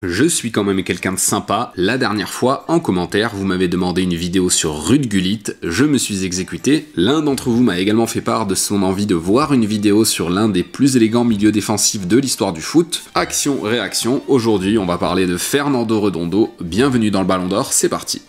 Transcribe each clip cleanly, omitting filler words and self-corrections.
Je suis quand même quelqu'un de sympa. La dernière fois, en commentaire, vous m'avez demandé une vidéo sur Ruud Gullit. Je me suis exécuté. L'un d'entre vous m'a également fait part de son envie de voir une vidéo sur l'un des plus élégants milieux défensifs de l'histoire du foot. Action, réaction. Aujourd'hui, on va parler de Fernando Redondo. Bienvenue dans le Ballon d'Or, c'est parti.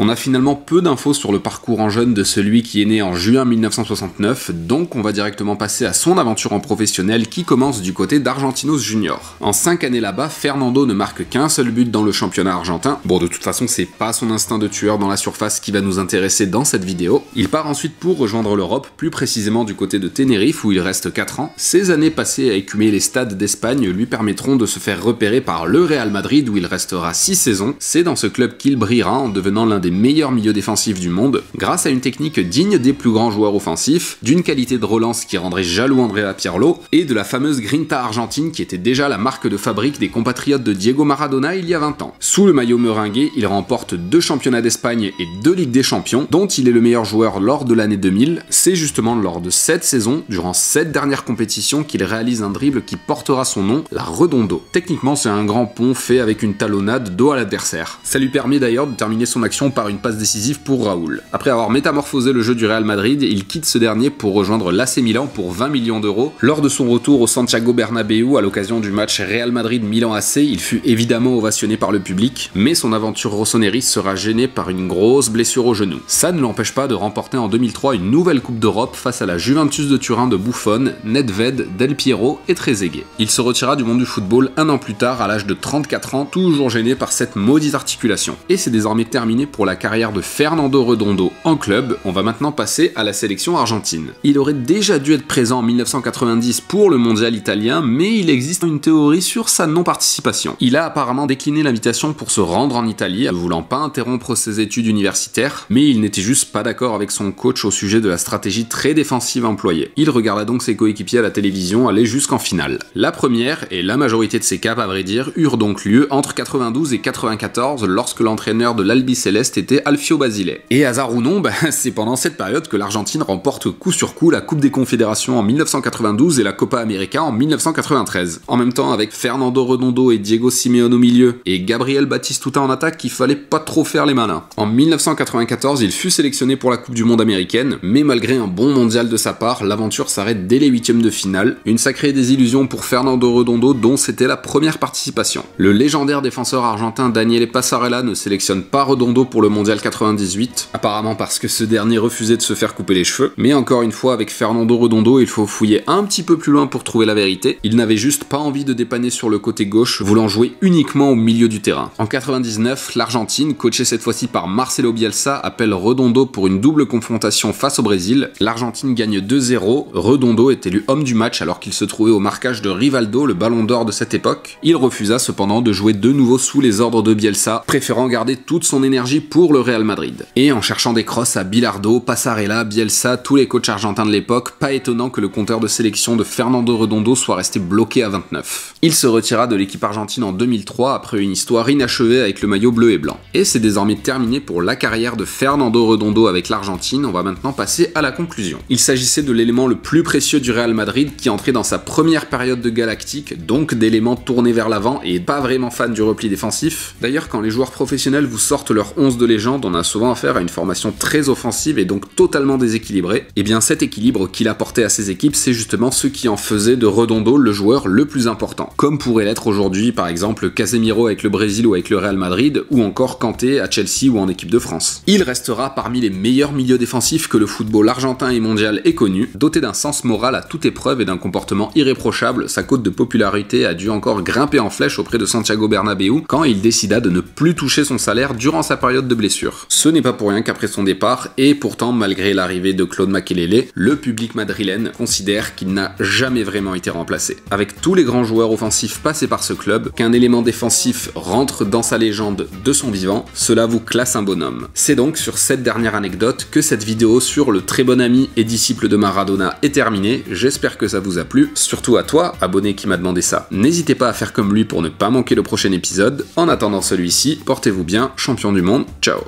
On a finalement peu d'infos sur le parcours en jeune de celui qui est né en juin 1969, donc on va directement passer à son aventure en professionnel qui commence du côté d'Argentinos Junior. En 5 années là-bas, Fernando ne marque qu'un seul but dans le championnat argentin. Bon, de toute façon, c'est pas son instinct de tueur dans la surface qui va nous intéresser dans cette vidéo. Il part ensuite pour rejoindre l'Europe, plus précisément du côté de Tenerife où il reste 4 ans. Ces années passées à écumer les stades d'Espagne lui permettront de se faire repérer par le Real Madrid où il restera 6 saisons. C'est dans ce club qu'il brillera en devenant l'un des meilleurs milieux défensifs du monde, grâce à une technique digne des plus grands joueurs offensifs, d'une qualité de relance qui rendrait jaloux Andrea Pirlo, et de la fameuse grinta argentine qui était déjà la marque de fabrique des compatriotes de Diego Maradona il y a 20 ans. Sous le maillot meringué, il remporte 2 championnats d'Espagne et 2 Ligues des Champions, dont il est le meilleur joueur lors de l'année 2000. C'est justement lors de cette saison, durant cette dernière compétition, qu'il réalise un dribble qui portera son nom, la Redondo. Techniquement, c'est un grand pont fait avec une talonnade dos à l'adversaire. Ça lui permet d'ailleurs de terminer son action par une passe décisive pour Raoul. Après avoir métamorphosé le jeu du Real Madrid, il quitte ce dernier pour rejoindre l'AC Milan pour 20 millions d'euros. Lors de son retour au Santiago Bernabéu à l'occasion du match Real Madrid-Milan AC, il fut évidemment ovationné par le public, mais son aventure rossoneri sera gênée par une grosse blessure au genou. Ça ne l'empêche pas de remporter en 2003 une nouvelle Coupe d'Europe face à la Juventus de Turin de Buffon, Nedved, Del Piero et Trezeguet. Il se retira du monde du football un an plus tard à l'âge de 34 ans, toujours gêné par cette maudite articulation. Et c'est désormais terminé pour la carrière de Fernando Redondo en club. On va maintenant passer à la sélection argentine. Il aurait déjà dû être présent en 1990 pour le mondial italien, mais il existe une théorie sur sa non-participation. Il a apparemment décliné l'invitation pour se rendre en Italie, ne voulant pas interrompre ses études universitaires, mais il n'était juste pas d'accord avec son coach au sujet de la stratégie très défensive employée. Il regarda donc ses coéquipiers à la télévision aller jusqu'en finale. La première, et la majorité de ses caps à vrai dire, eurent donc lieu entre 92 et 94 lorsque l'entraîneur de l'Albiceleste était Alfio Basile. Et hasard ou non, c'est pendant cette période que l'Argentine remporte coup sur coup la Coupe des Confédérations en 1992 et la Copa América en 1993. En même temps, avec Fernando Redondo et Diego Simeone au milieu, et Gabriel Batistuta en attaque, il fallait pas trop faire les malins. En 1994, il fut sélectionné pour la Coupe du Monde américaine, mais malgré un bon mondial de sa part, l'aventure s'arrête dès les 8e de finale. Une sacrée désillusion pour Fernando Redondo dont c'était la première participation. Le légendaire défenseur argentin Daniele Passarella ne sélectionne pas Redondo pour le mondial 98, apparemment parce que ce dernier refusait de se faire couper les cheveux, mais encore une fois avec Fernando Redondo il faut fouiller un petit peu plus loin pour trouver la vérité, il n'avait juste pas envie de dépanner sur le côté gauche, voulant jouer uniquement au milieu du terrain. En 99, l'Argentine, coachée cette fois-ci par Marcelo Bielsa, appelle Redondo pour une double confrontation face au Brésil. L'Argentine gagne 2-0, Redondo est élu homme du match alors qu'il se trouvait au marquage de Rivaldo, le ballon d'or de cette époque. Il refusa cependant de jouer de nouveau sous les ordres de Bielsa, préférant garder toute son énergie pour le Real Madrid. Et en cherchant des crosses à Bilardo, Passarella, Bielsa, tous les coachs argentins de l'époque, pas étonnant que le compteur de sélection de Fernando Redondo soit resté bloqué à 29. Il se retira de l'équipe argentine en 2003 après une histoire inachevée avec le maillot bleu et blanc. Et c'est désormais terminé pour la carrière de Fernando Redondo avec l'Argentine. On va maintenant passer à la conclusion. Il s'agissait de l'élément le plus précieux du Real Madrid qui entrait dans sa première période de galactique, donc d'éléments tournés vers l'avant et pas vraiment fan du repli défensif. D'ailleurs, quand les joueurs professionnels vous sortent leur 11 de légende, on a souvent affaire à une formation très offensive et donc totalement déséquilibrée. Et bien cet équilibre qu'il apportait à ses équipes, c'est justement ce qui en faisait de Redondo le joueur le plus important. Comme pourrait l'être aujourd'hui par exemple Casemiro avec le Brésil ou avec le Real Madrid, ou encore Kanté à Chelsea ou en équipe de France. Il restera parmi les meilleurs milieux défensifs que le football argentin et mondial ait connu. Doté d'un sens moral à toute épreuve et d'un comportement irréprochable, sa cote de popularité a dû encore grimper en flèche auprès de Santiago Bernabéu quand il décida de ne plus toucher son salaire durant sa période de blessure. Ce n'est pas pour rien qu'après son départ, et pourtant malgré l'arrivée de Claude Makelele, le public madrilène considère qu'il n'a jamais vraiment été remplacé. Avec tous les grands joueurs offensifs passés par ce club, qu'un élément défensif rentre dans sa légende de son vivant, cela vous classe un bonhomme. C'est donc sur cette dernière anecdote que cette vidéo sur le très bon ami et disciple de Maradona est terminée. J'espère que ça vous a plu, surtout à toi, abonné qui m'a demandé ça. N'hésitez pas à faire comme lui pour ne pas manquer le prochain épisode. En attendant celui-ci, portez-vous bien, champion du monde, ciao.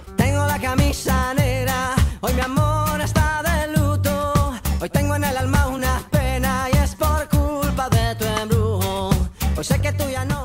Hoy tengo en el alma una pena y es por culpa de tu embrujo. Hoy sé que tú ya no